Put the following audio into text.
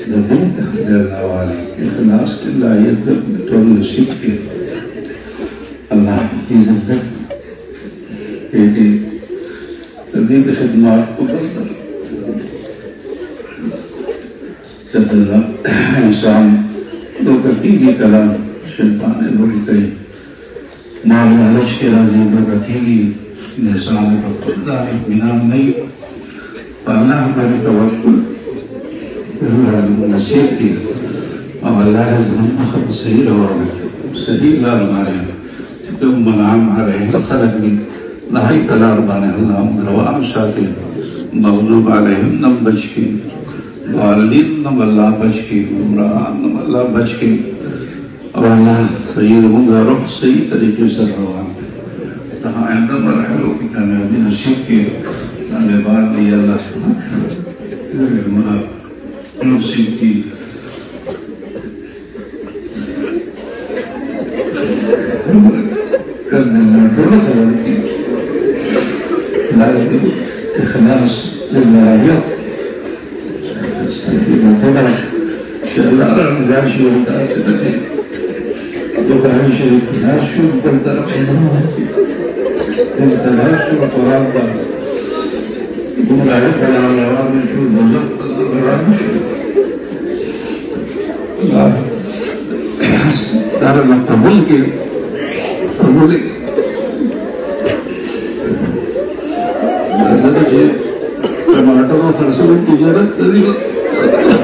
नबी वाले इखलास की लायत तो नसीब के अल्लाह की जिंदगी बेटी तबीब खिदमत को बदल जब इंसान लोग की कलाम शैतान ने बोली कही माल लालच के राजी लोग रखेंगी इंसान को खुदा इत्मीनान नहीं पाना हमारी तवक्कुल नसीब की और अल्लाह के ज़माना खब सही रहा सही लाल मारे तो मनाम आ रहे हैं खलक दी लाही कलार बाने अल्लाह रवाम शाती मग़ज़ूब अलैहिम नम बच की वालिद नम अल्लाह बच की उमरान नम अल्लाह बच की और अल्लाह सही होगा रुख सही तरीके से रवा रहा आइंदा मरहलों की कामयाबी नसीब की हमें बात नहीं अल्लाह नसीब की करने में बहुत की लाइफ इखलास लिल्लाह في مثلا شغلة الناس يومها تتجه دخل شريك الناس شو بدل انت ناس شو قرار ده يقول عليك على العوام شو بالضبط القرار شو ترى ما قبولك هذا شيء टमाटर और सरसों की जरूरत